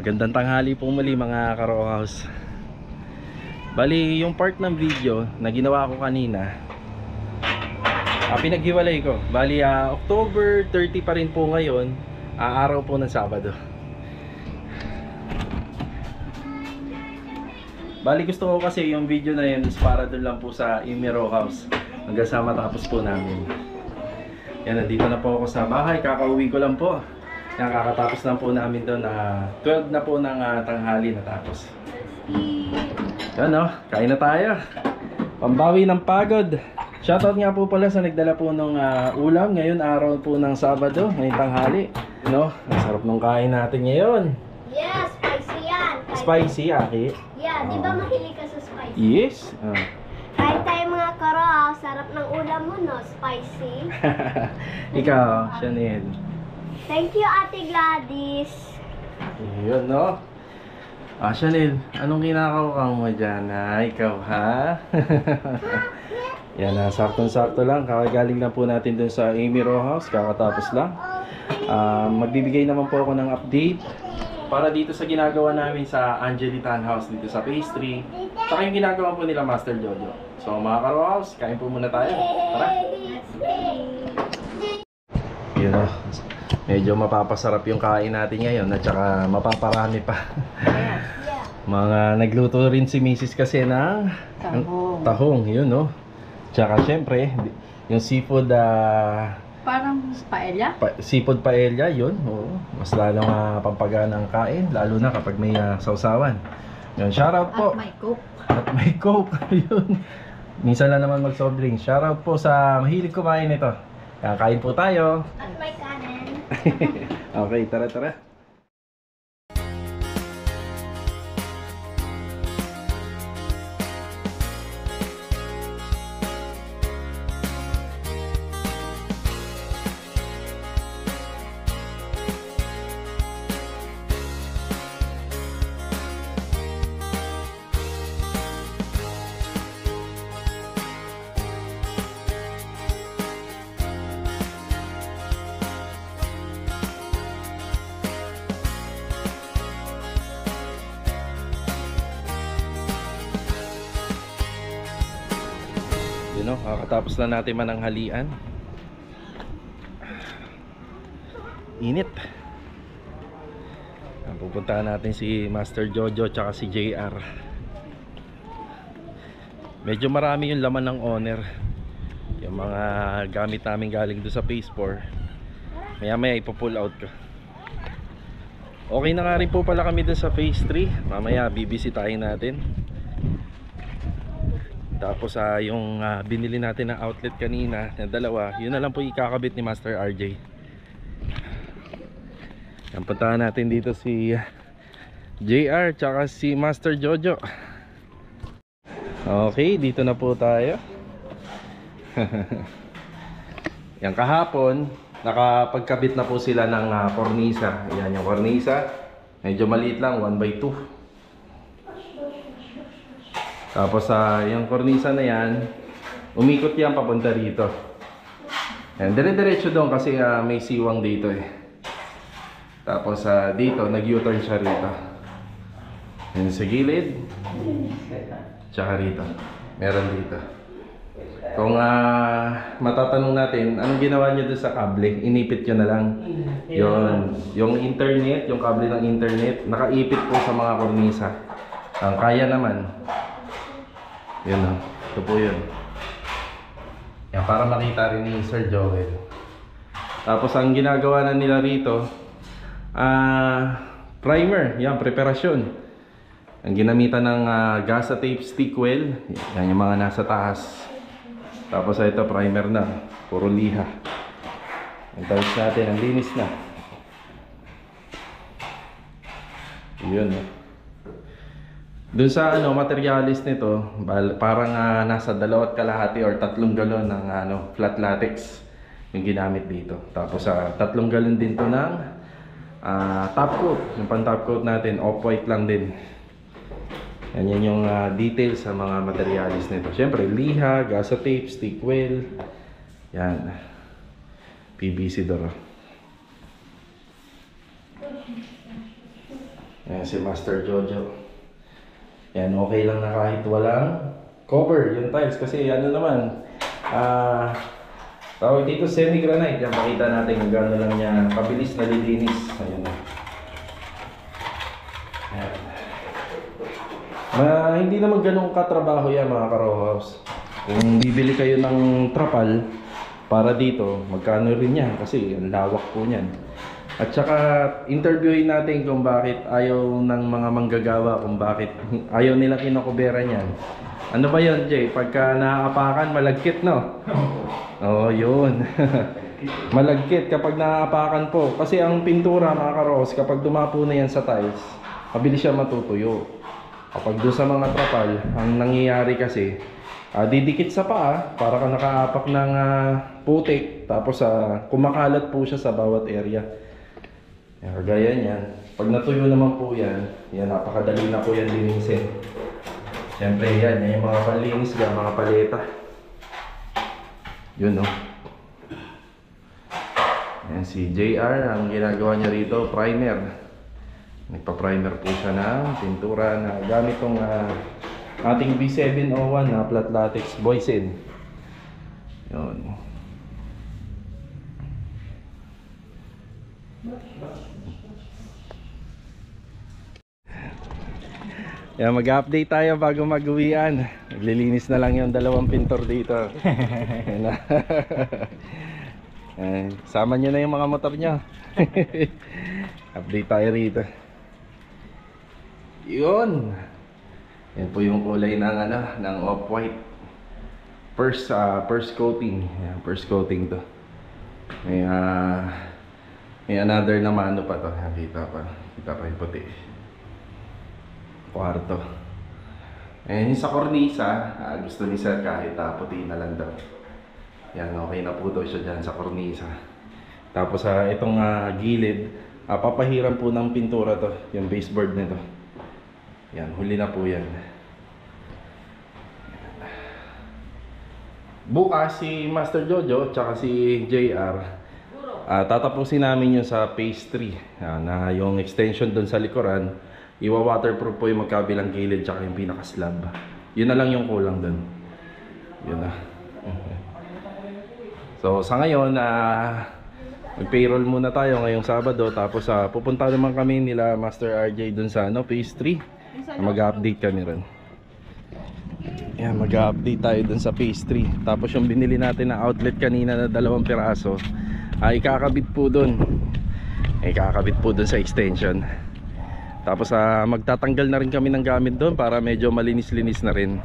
Magandang tanghali po muli mga ka-row house. Bali, yung part ng video na ginawa ko kanina, pinaghiwalay ko. Bali, October 30 pa rin po ngayon, araw po ng Sabado. Bali, gusto ko kasi yung video na yun is para doon lang po sa Amy Row House hanggang sa matapos po namin. Yan, nandito na po ako sa bahay. Kakauwi ko lang po. Nakakatapos lang po namin doon na 12 na po ng tanghali natapos. Yan o, kain na tayo. Pambawi ng pagod. Shoutout nga po pala sa nagdala po ng ulam. Ngayon araw po ng Sabado, ngayong tanghali. No, ang sarap ng kain natin ngayon. Yeah, spicy yan. Spicy, Aki? Yeah, di ba mahilig ka sa spicy? Yes. Kain tayo mga karaw, sarap ng ulam mo no, spicy. Ikaw, Chanel. Thank you, Ate Gladys. Yun, no? Chanel, anong kinakaw mo dyan? Ikaw, ha? Yan, saktong-sakto lang. Kakagaling lang po natin dun sa Amy Row House. Kakatapos lang. Magbibigay naman po ako ng update para dito sa ginagawa namin sa Angelitan House dito sa Phase 3. Saka yung ginagawa po nila Master Jojo. So, mga ka-row house, kain po muna tayo. Tara! Yun, no? Medyo mapapasarap yung kain natin ngayon at saka mapaparami pa. Mga nagluto rin si Mrs. kasi ng tahong, yun no. Tsaka syempre, yung seafood parang paella? Seafood paella, yun. Oo. Mas lalong pampagaan ng kain, lalo na kapag may sausawan. Yun, shoutout po. At may coke. At may coke, yun. Minsan lang naman mag-soft drink. Shoutout po sa mahilig kumain ito. Kakain po tayo. At may kanin. Okay, tara. No, kakatapos na natin mananghalian. Init. Pupuntahan natin si Master Jojo tsaka si JR. Medyo marami yung laman ng owner. Yung mga gamit namin galing doon sa Phase 4. Maya ipo-pull out ko. Okay na nga rin po pala kami doon sa Phase 3. Mamaya bibisitahin natin. Tapos yung binili natin ng outlet kanina na dalawa, yun na lang po ikakabit ni Master RJ. Yan, puntahan natin dito si JR tsaka si Master Jojo. Okay, dito na po tayo. Yan, kahapon nakapagkabit na po sila ng kornisa. Yan yung kornisa. Medyo maliit lang, 1x2. Tapos yung kornisa na yan, umikot yan papunta rito. Yan, dire-diretso doon kasi may siwang dito eh. Tapos dito, nag-U-turn siya rito. Yan sa gilid. Tsaka rito. Meron dito. Kung matatanong natin, anong ginawa nyo doon sa kable? Inipit nyo na lang. Yung internet, yung kable ng internet, nakaipit po sa mga kornisa. Kaya naman. Yun o, ito po yun. Yan, para makita rin ni Sir Joel. Tapos ang ginagawa na nila rito, primer, yan, preparasyon. Ang ginamitan ng Gasa tape stick well. Yan yung mga nasa taas. Tapos ito, primer na, puro liha. Ang tiles natin, ang linis na. Yun o. Doon sa materialis nito, parang nasa 2.5 or 3 galon ng flat latex yung ginamit dito. Tapos 3 galon din to ng top coat. Yung pan top coat natin, off-white lang din. Yan yung details sa mga materialis nito. Siyempre, liha, Gasa tape, stick well. Yan. PVC door. Ayan si Master Jojo. Yan, okay lang na kahit walang cover yung tiles kasi ano naman, tawag dito semi-granite. Yan, makita natin kung gano'n lang niya kabilis na lilinis. Ayun na. Ayan. Hindi naman ganun katrabaho yan mga ka-row house. Kung bibili kayo ng trapal para dito, magkano rin yan kasi ang lawak po niyan. At saka interviewin natin kung bakit ayaw ng mga manggagawa, kung bakit ayaw nila kinokobera niyan. Ano ba yun, Jay? Pagka naaapakan, malagkit, no? Oo, yun. Malagkit kapag naaapakan po. Kasi ang pintura, mga karos, kapag dumapo na yan sa tiles, mabilis siya matutuyo. Kapag doon sa mga trapal, ang nangyayari kasi, didikit sa paa, para ka nakaapak ng putik, tapos kumakalat po siya sa bawat area. Kagaya niyan. Pag natuyo naman po yan, napakadali na po yan linisin. Siyempre yan yung mga panlinis ka, mga paleta. Yun no. Yan si JR, ang ginagawa niya rito, primer. Nagpa-primer po siya ng pintura na gamit tong ating B701 na flat latex Boysen. Yun. Yan, mag-update tayo bago mag-uwian. Naglilinis na lang yung dalawang pintor dito. Sama nyo na yung mga motor nyo. Update tayo rito. Yun. Yan po yung kulay ng off-white. First coating. Yan, first coating to. May another na mano pa to. Kita pa yung puti. Kwarto. Yung sa kornisa, gusto ni Sir kahit puti na lang daw. Yan, okay na po daw siya dyan sa kornisa. Tapos itong gilid, papahiram po ng pintura to, yung baseboard nito. Yan, huli na po yan. Bukas si Master Jojo tsaka si JR, tatapusin namin yung sa phase 3 na yung extension doon sa likuran. Iwa-waterproof po yung magkabilang gilid tsaka yung pinaka-slab. Yun na lang yung kulang doon. Yun na. So sa ngayon, mag-payroll muna tayo ngayong Sabado. Tapos pupunta naman kami nila Master RJ doon sa phase 3. Mag-update kami rin. Yan, mag-update tayo doon sa phase 3. Tapos yung binili natin na outlet kanina na 2 piraso, ikakabit po doon. Ikakabit po doon sa extension. Tapos magtatanggal na rin kami ng gamit doon para medyo malinis-linis na rin.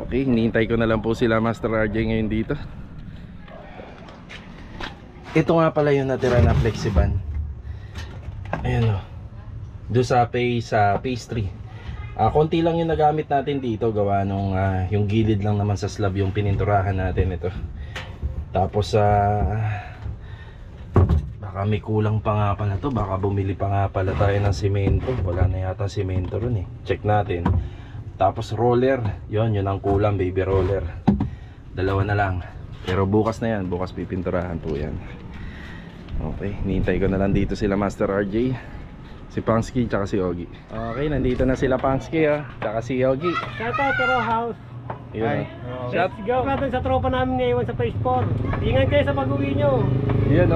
Okay, hinihintay ko na lang po sila Master RJ ngayon dito. Ito nga pala yung natira na Flexiban. Ayan o. Doon sa phase 3. Konti lang yung nagamit natin dito. Gawa nung yung gilid lang naman sa slab yung pininturahan natin ito. Tapos baka may kulang pa nga pala to. Baka bumili pa nga pala tayo ng semento. Wala na yata semento ron eh. Check natin. Tapos roller. Yun ang kulang, baby roller. 2 na lang. Pero bukas na yan. Bukas pipinturahan po yan. Okay, hinihintay ko na lang dito sila Master RJ, si Pangsky, tsaka si Ogie. Okay, nandito na sila Pangsky tsaka si Ogie. Shout out to Raw House. Yun, Let's go. Natin sa tropa namin ngayon sa phase 4. Ingat kayo sa pag-uwi nyo. Yun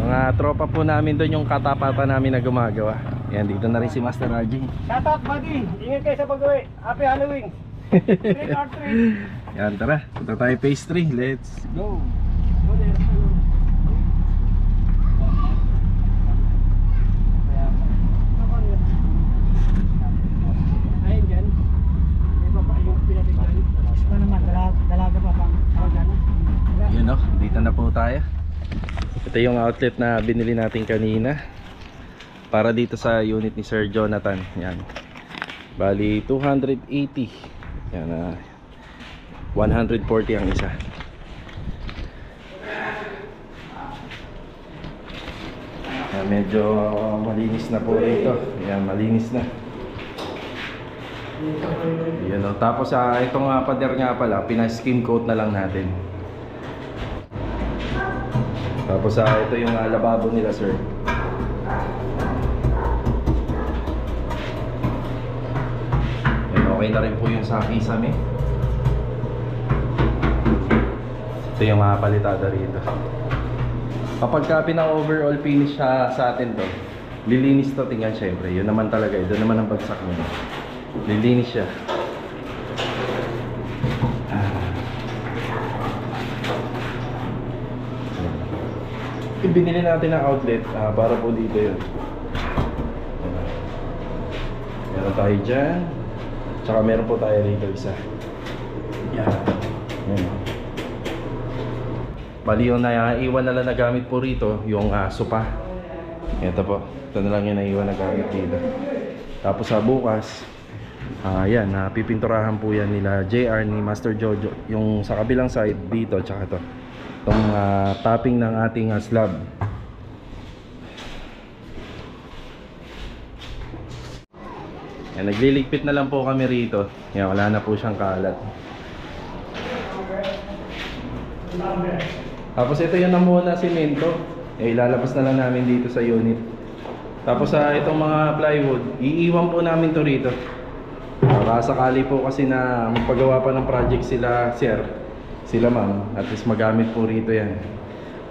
mga tropa po namin doon, yung katapatan namin na gumagawa. Yan, dito na rin si Master RJ. Shout out buddy. Ingat kayo sa pag-uwi. Happy Halloween. Trick or treat. Yan, tara, punta tayo phase 3. Let's go. Yun dito na po tayo. Ito yung outlet na binili natin kanina para dito sa unit ni Sir Jonathan. Yan, bali 280. Yan, 140 ang isa. Yan, medyo malinis na po rito. Yan, malinis na. Yan, tapos itong pader nga pala, pina-skim coat na lang natin. Tapos ito yung lababo nila, sir. okay na rin po yung sa kisame. Ito yung mga palitada rito. Kapag ka pina-overall finish sa atin to, lilinis to, tingnan syempre. Yun naman talaga, doon naman ang bagsak mo. Lilinis siya. Binili natin ang outlet para po dito yun. Meron tayo dyan. Tsaka meron po tayo rito isa. Yan. Yan. Bali yung naiwan na lang na gamit po rito, yung sopa. Ito po. Ito na lang yung naiwan na gamit dito. Tapos sa bukas, yan, pipinturahan po yan nila JR ni Master Jojo. Yung sa kabilang side dito, tsaka ito. Itong topping ng ating slab. Yan, nagliligpit na lang po kami rito. Yan, wala na po siyang kalat. Tapos ito yung namuna simento. Ilalabas na lang namin dito sa unit. Tapos itong mga plywood, iiwan po namin to rito. Para sakali po kasi na magpagawa pa ng project sila sir, sila ma'am, at least magamit po rito yan.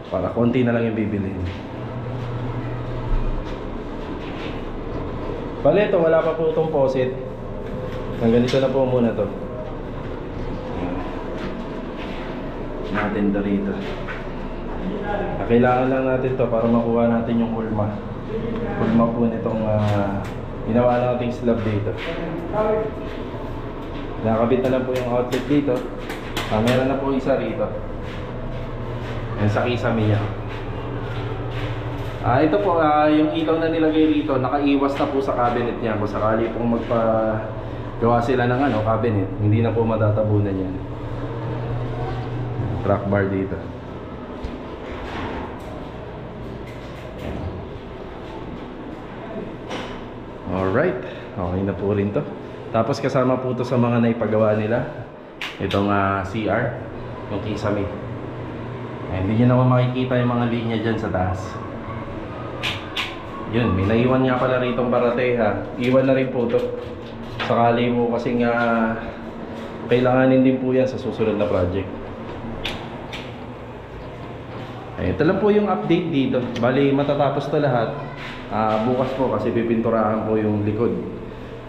Para konti na lang yung bibilhin. Bale, ito wala pa po itong faucet. Ang ganito na po muna to. Natin to rito. Kailangan lang natin to para makuha natin yung kulma. Kulma po nitong ginawa nating slab dito. Nakakabit na lang po yung outlet dito. Meron na po isa rito. Yan sa kisame niya. Ito po, yung ilaw na nilagay rito, nakaiwas na po sa cabinet niya. Kung sakali pong magpagawa sila ng cabinet, hindi na po matatabunan yan. Track bar dito. Alright, okay na po rin to. Tapos kasama po to sa mga naipagawa nila. Itong CR, yung kisame. Hindi nyo naman makikita yung mga linya dyan sa taas. Yun, may naiwan nga pala ritong barateha. Iwan na rin po to. Sakali mo kasing kailanganin din po yan sa susunod na project. Ito lang po yung update dito. Bali matatapos to lahat bukas po kasi pipinturahan po yung likod.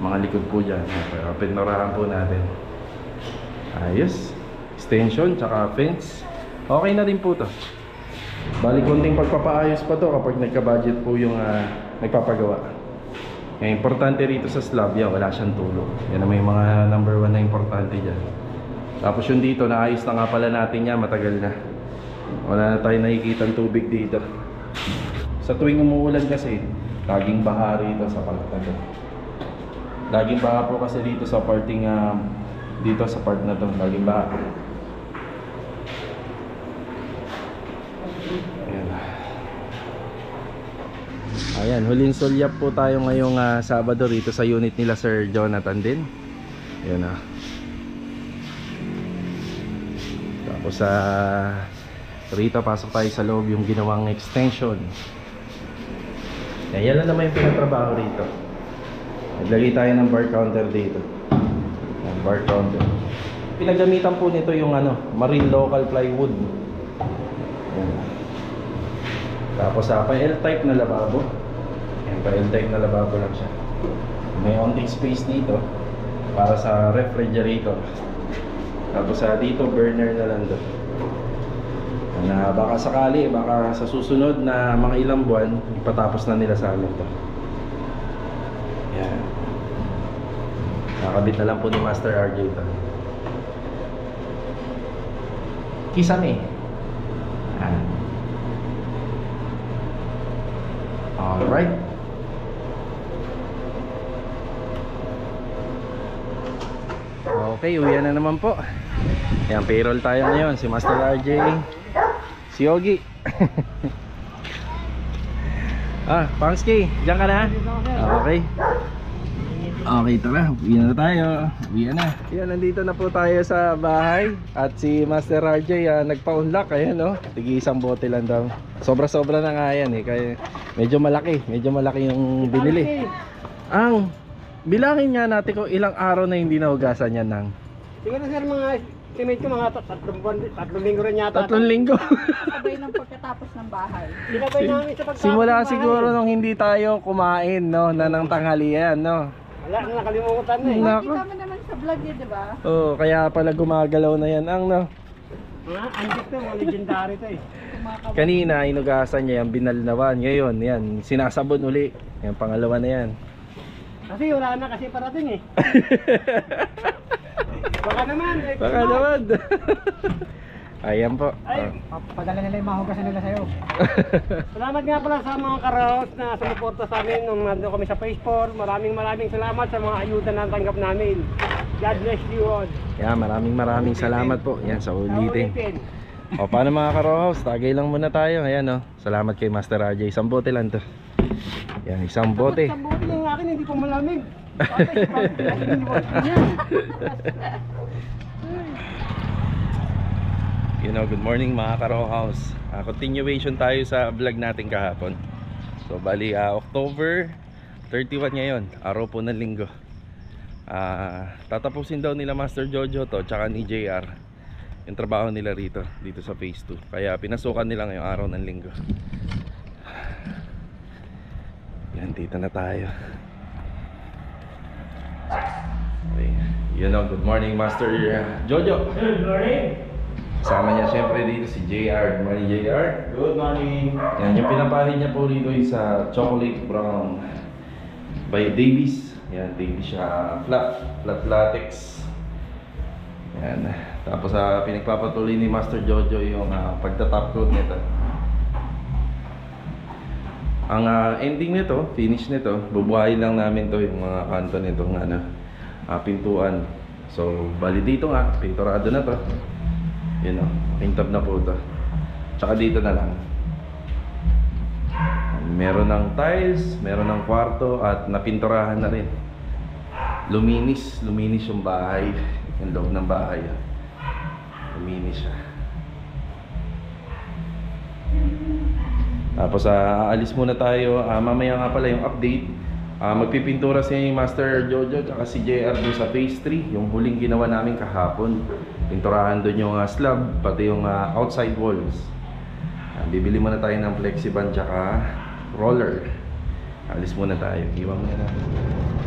Mga likod po dyan. Pero pinturahan po natin. Ayos. Extension tsaka fence. Okay na rin po to. Bali konting pagpapaayos pa to kapag nagka-budget po yung nagpapagawa. Yung importante rito sa slab, yan, wala siyang tulog. Yan naman yung mga number 1 na importante dyan. Tapos yung dito, naayos na nga pala natin yan, matagal na. Wala na tayo nakikita tubig dito. Sa tuwing umuulan kasi, laging baha rito sa part na to. Laging baha po kasi dito sa parting dito sa part na to, laging baha. Ayan, huling sulyap po tayo ngayong Sabado rito sa unit nila Sir Jonathan din. Ayan na. Tapos rito pasok tayo sa loob yung ginawang extension. Yan lang naman yung pinatrabaho rito. Naglagay tayo ng bar counter dito. Ayan, bar counter. Pinagamitan po nito yung marine local plywood. Ayan. Tapos pa L-type na lababo. Ayan, pa L-type na lababo lang siya. May onting space dito para sa refrigerator. Tapos dito burner na lang doon. Na baka sakali, baka sa susunod na mga ilang buwan, ipatapos na nila sa amin to. Ayan. Nakabit na lang po ni Master RJ ito. Kisame. Ayan. Alright. Okay, uwian na naman po. Ayan, payroll tayo ngayon. Si Master RJ, si Yogi. Pangski, dyan ka na? Okay. Okay, tara. Uwian na tayo. Uwian na. Ayan, nandito na po tayo sa bahay. At si Master RJ nagpa-unlock. Ayan, no? Tigi isang bote lang daw. Sobra-sobra na nga yan eh. Kaya medyo malaki yung binili. Ang Bilangin nga natin kung ilang araw na hindi nahugasan yan nang. Siguro sir, mga estimate ko mga 3 linggo rin yata. 3 linggo. Sabay ng pagkatapos ng bahay. Ginabay namin sa pagtapos Simula ng bahay. siguro nung hindi tayo kumain, no, na ng tanghalian, no. Wala na, nakalimutan na eh. Nako. Nakita mo naman sa vlog yun, di ba? Oh, kaya pala gumagalaw na yan ang, no. Mga antik to, mga legendary to eh. Kumakabay. Kanina inugasan niya yung binalnawan. Ngayon, yan, sinasabon uli. Yan, pangalawa na yan. Kasi wala na kasi parating eh. Baka naman. Eh, Baka naman. Ayan po. Ay, padala nila yung mahugasan nila sa'yo. Salamat nga pala sa mga karos na sumuporta sa amin nung nandun kami sa Phase 4. Maraming salamat sa mga ayuda na tanggap namin. God bless you all. Yan, maraming salamat po. Yan, sa ulitin. O, paano mga karohaus? Tagay lang muna tayo. Ayan, o. Salamat kay Master RJ. Isang bote lang to. Yan, isang bote. Sa bote yung akin, hindi pa malamig. Good morning mga karohaus. Continuation tayo sa vlog natin kahapon. So, bali, October 31 ngayon. Araw po ng linggo. Tatapusin daw nila Master Jojo to, tsaka ni JR yung trabaho nila rito, dito sa phase 2. Kaya pinasukan nila ngayong araw ng linggo. Yan, dito na tayo. Okay. Good morning Master Jojo. Good morning. Kasama niya syempre dito si JR. Good morning JR. Good morning. Yan, yung pinapahin niya po rito is chocolate brown by Davies. Yan, Davies siya flat latex. Yan. Tapos pinagpapatuloy ni Master Jojo yung pagta-top coat nito. Ang ending nito, finish nito, bubuhayin lang namin to yung mga kanto nito ng pintuan. So, bali dito nga, pinturado na to. Yun o, painted na po ito. Tsaka dito na lang. Meron ng tiles, meron ng kwarto at napinturahan na rin. Luminis yung bahay. Yung loob ng bahay. Luminis siya. Tapos aalis muna tayo. Mamaya nga pala yung update. Magpipintura si Master Jojo at si JR doon sa phase 3. Yung huling ginawa namin kahapon. Pinturahan doon yung slab, pati yung outside walls. Bibili muna tayo ng flexiband tsaka roller. Alis muna tayo. Iwan muna natin.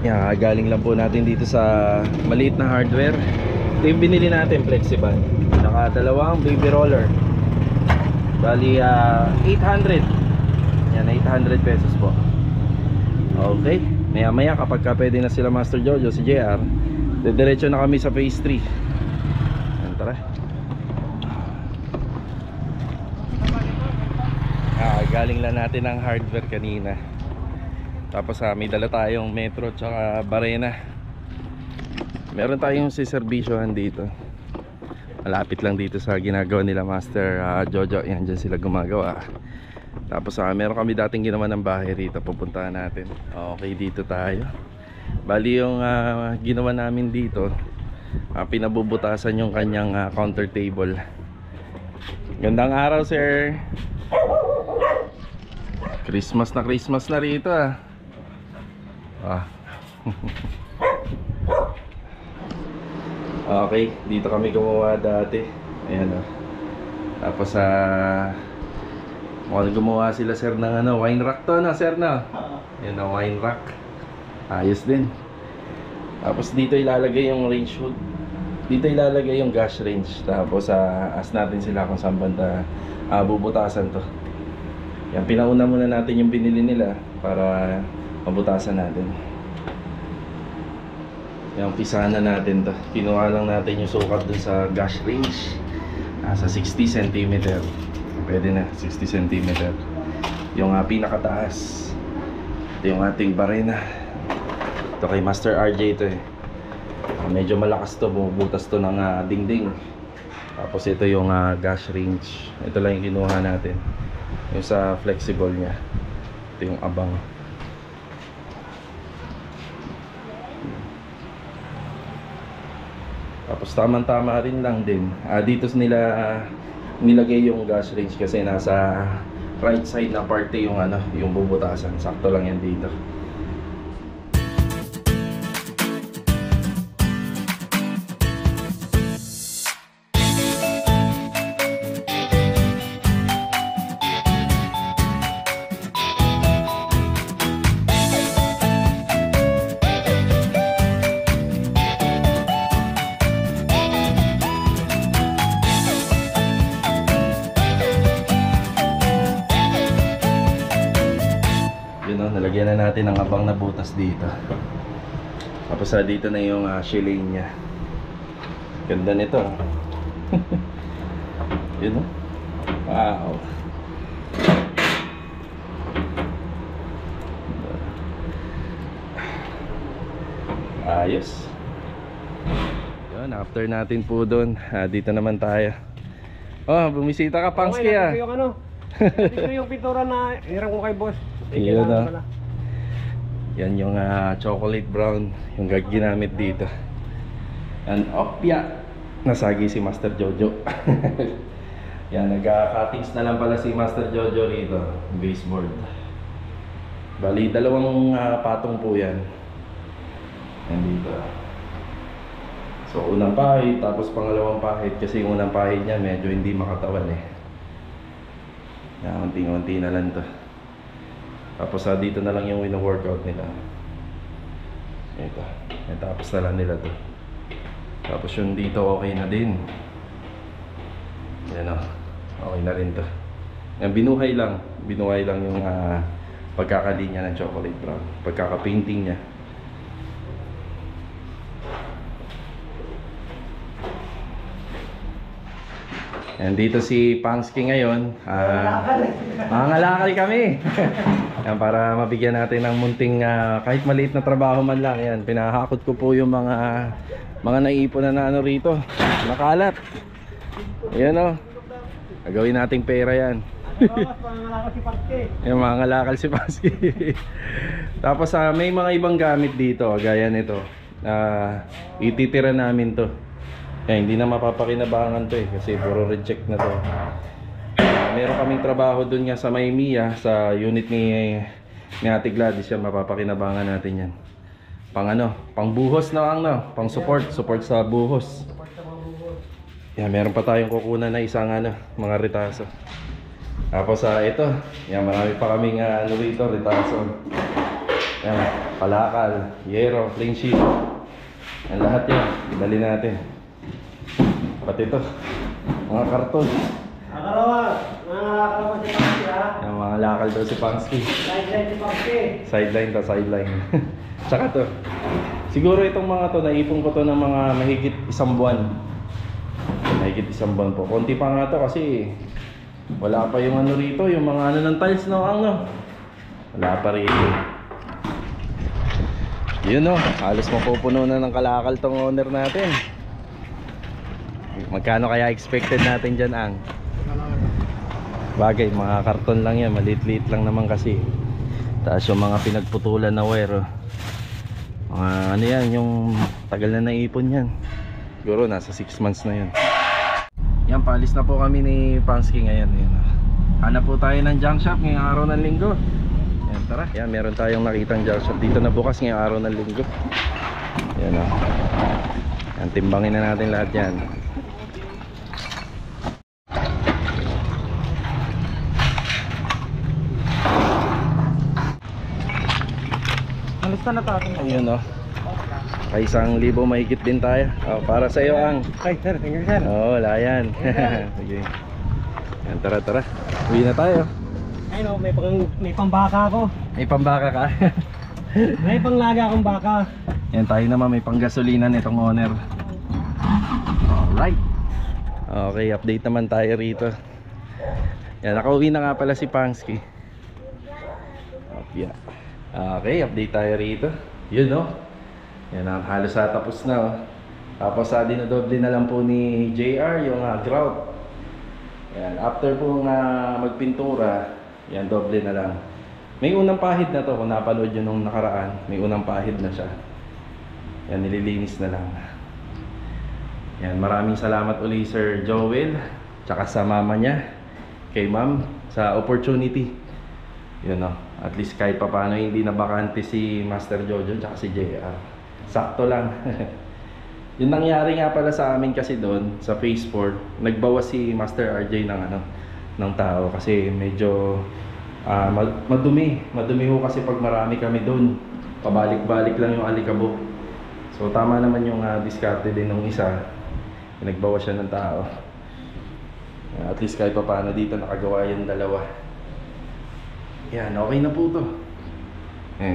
Yeah, galing lang po natin dito sa maliit na hardware. Ito yung binili natin, flexiband. Tsaka dalawang baby roller. Bali 800. Yan, 800 pesos po. Okay, maya kapag pwede na sila Master Jojo, si JR, diretso na kami sa phase 3. Yan, tara. Galing lang natin ng hardware kanina. Tapos may dala tayong metro tsaka barena. Meron tayong siservisyohan dito. Malapit lang dito sa ginagawa nila Master Jojo. Yan, dyan sila gumagawa. Tapos meron kami dating ginawa ng bahay rito, pupuntahan natin. Okay, dito tayo. Bali yung ginawa namin dito, pinabubutasan yung kanyang counter table. Gandang araw sir. Christmas na rito Okay, dito kami gumawa dati. Ayan Tapos mukhang gumawa sila sir ng wine rack to sir Yan wine rack. Ayos din. Tapos dito ilalagay yung range hood. Dito ilalagay yung gas range. Tapos ask natin sila kung saan banda bubutasan to. Yan, pinauna muna natin yung binili nila para mabutasan natin. Yan, umpisahan na natin to. Kinuha lang natin yung sukat dun sa gas range. Sa 60 cm. Pwede na, 60 cm. Yung pinakataas. Ito yung ating barena. Ito kay Master RJ ito medyo malakas to, bumubutas to ng dingding. Tapos ito yung gas range. Ito lang yung kinuha natin. Yung sa flexible nya. Ito yung abang. Tapos tamang-tama rin lang din. Dito nila nilagay yung gas range kasi nasa right side na parte yung yung bubutasan. Sakto lang yan dito. Lagyan na natin ng abang na butas dito. Tapos dito na yung shilling niya. Ganda nito. Yun o. Wow. Ayos. Yun, after natin po doon, dito naman tayo. Oh, bumisita ka, Pangski Okay, yung ano. Dito yung pintura na hirang ko kay boss. Yun na. Yan yung chocolate brown, yung ginamit dito. And opya, nasagi si Master Jojo. Yan, nagka-cuttings na lang pala si Master Jojo rito, baseboard. Bali, dalawang patong po yan. Yan dito. So, unang pahid, tapos pangalawang pahid, kasi yung unang pahid niya medyo hindi makatawan eh. Yan, unti-unti na lang to. Tapos dito na lang yung wino-workout nila. Ito. Tapos na lang nila to. Tapos yung dito okay na din. Yan o. Okay na rin to. Yan, binuhay lang. Binuhay lang yung pagkakalinya ng chocolate brown. Pagkaka-painting niya. Yan, dito si Pangski ngayon. Mangangalakal kami. Yan, para mabigyan natin ng munting kahit maliit na trabaho man lang. Yan, pinahakot ko po yung mga naipon na ano rito. Nakalat. Yan o. Gagawin nating pera yan. Yung mga ngalakal si Pangski. Tapos may mga ibang gamit dito. Gaya nito. Ititira namin to. Kaya hindi na mapapakinabangan to eh, kasi puro reject na to. Meron kaming trabaho dun nga sa Maymia, sa unit ni Ate Gladys. Yan, mapapakinabangan natin yan. Pang buhos na pang support sa buhos. Yan, meron pa tayong kukunan na isang mga ritaso. Tapos ito, yan, marami pa kaming rito, ritaso. Yan, palakal, yero, plain sheet. Yan, lahat yan, dali natin. Pati ito, mga karton. Akalawa, mga si Pangski ha. Yung mga lakal daw si Pangski. Sideline si Pangski. Sideline. Tsaka to. Siguro itong mga to, naipon ko to ng mga mahigit 1 buwan. Mahigit 1 buwan po. Konti pa nga to kasi wala pa yung rito, yung mga ng tiles wala pa rito. Yun halos mapupuno na ng kalakal tong owner natin. Magkano kaya expected natin dyan, Ang? Bagay, mga karton lang yan, maliit-liit lang naman kasi. Tapos yung mga pinagputulan na wire, mga yan, yung tagal na naipon yan. Siguro nasa 6 months na yan. Yan, paalis na po kami ni Pangski ngayon. Hanap po tayo ng junk shop ngayong araw ng linggo. Yan, tara. Yan, meron tayong nakitang junk shop dito na bukas ngayong araw ng linggo. Yan Yan, timbangin na natin lahat yan. Nalista na tayo. Ayun Kay 1,000 mahigit din tayo. Para sa iyo, Ang. Ay sir, thank you sir. Wala yan. Sige. Yan, tara. Uwi na tayo. Ay no, may pambaka ako. May pambaka ka? May panglaga akong baka. Yan, tayo naman may panggasolina nitong owner. Alright. Okay, update naman tayo rito. Yan, nakauwi na nga pala si Pangski. Okay, update tayo rito. Yun Yan, halos tapos na Tapos dinodoble na lang po ni JR yung grout. Yan, after po magpintura, yan, doble na lang. May unang pahid na to, kung napanood yun nung nakaraan, may unang pahid na siya. Yan, nililinis na lang. Yan, maraming salamat uli Sir Joel, tsaka sa mama niya, kay ma'am, sa opportunity. Yun at least kahit papaano hindi na bakante si Master Jojo tsaka si JR. Sakto lang. Yung nangyari nga pala sa amin kasi doon sa phase 4, nagbawas si Master RJ ng tao kasi medyo madumi ho kasi pag marami kami doon. Pabalik-balik lang yung alikabok. So tama naman yung diskarte din ng isa. Nagbawas siya ng tao. At least kahit papaano dito nakagawa yung dalawa. Yan, okay na po to.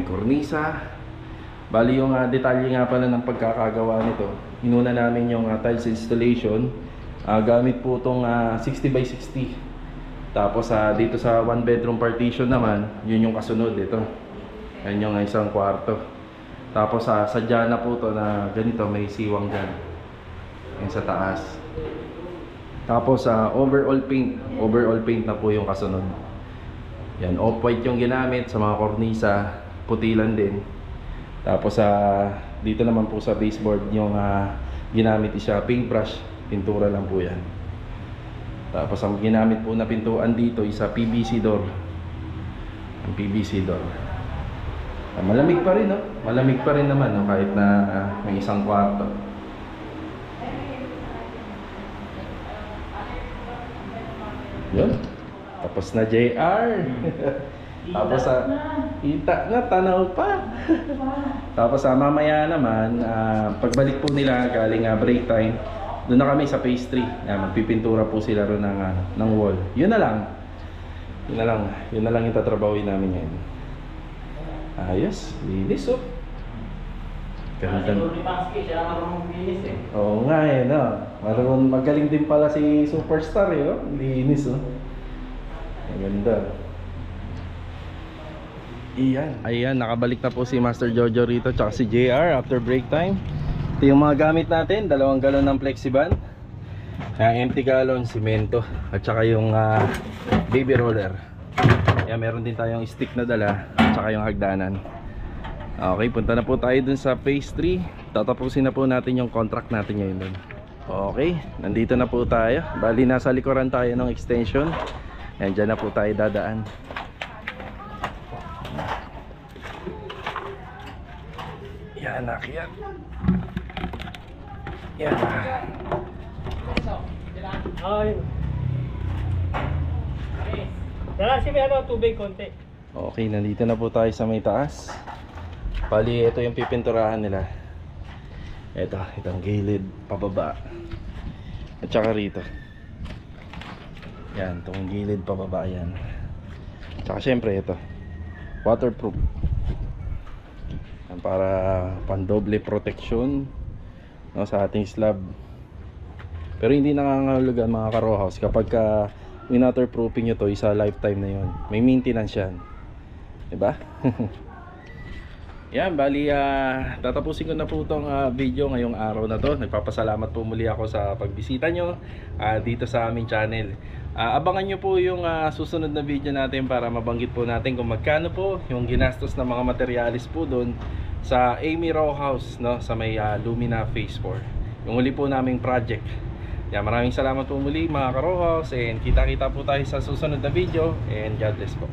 Kornisa. Bali yung detalye nga pala ng pagkakagawa nito, inuna namin yung tiles installation. Gamit po itong 60 by 60. Tapos dito sa 1 bedroom partition naman, yun yung kasunod dito. Yan yung isang kwarto. Tapos sadya na po to na ganito, may siwang dyan. Yan sa taas. Tapos overall paint na po yung kasunod. Yan, off-white yung ginamit sa mga kornisa, putilan din. Tapos dito naman po sa baseboard yung ginamit siya paintbrush, pintura lang po yan. Tapos ang ginamit po na pintuan dito is PVC door. Ang PVC door. Malamig pa rin, no? Malamig pa rin naman, no? Kahit na may isang kwarto. Yun. Tapos na JR. Tapos kita na, tanaw pa. Tapos mamaya naman, pagbalik po nila galing break time, doon na kami sa phase 3. Magpipintura po sila ron ng wall. Yun na lang. Yun na lang yung tatrabawin namin ngayon. Ayos, linis oh. Ganda. Oo nga eh, no. Magaling din pala si Superstar eh, oh. Linis oh. Ganda. Ayan, nakabalik na po si Master Jojo rito tsaka si JR after break time. Ito yung mga gamit natin, 2 galon ng Flexiban, empty gallon, simento, at saka yung baby roller. Ayan, meron din tayong stick na dala, at saka yung hagdanan. Okay, punta na po tayo dun sa phase 3. Tatapusin na po natin yung contract natin ngayon dun. Okay, nandito na po tayo. Bali, nasa likuran tayo ng extension. Ayan, dyan na po tayo dadaan. Yan, akyat. Yan. Ay. Dala si tubig konti. Okay, nandito na po tayo sa may taas. Bali, ito yung pipinturahan nila. Itong gilid pababa. At saka rito. Yan, itong gilid pababa yan. Tsaka syempre ito, waterproof. Yan, para pandoble protection, no, sa ating slab. Pero hindi nangangahulugan mga ka-row house kapag winaterproofing nyo to, isa lifetime na yun. May maintenance yan, diba? Yan, bali tatapusin ko na po itong video ngayong araw na to. Nagpapasalamat po muli ako sa pagbisita nyo dito sa aming channel. Abangan nyo po yung susunod na video natin para mabanggit po natin kung magkano po yung ginastos ng mga materialis po doon sa Amy Row House, no, sa may Lumina Phase 4. Yung huli po naming project. Yan, maraming salamat po muli mga ka-row house, and kita-kita po tayo sa susunod na video, and God bless po.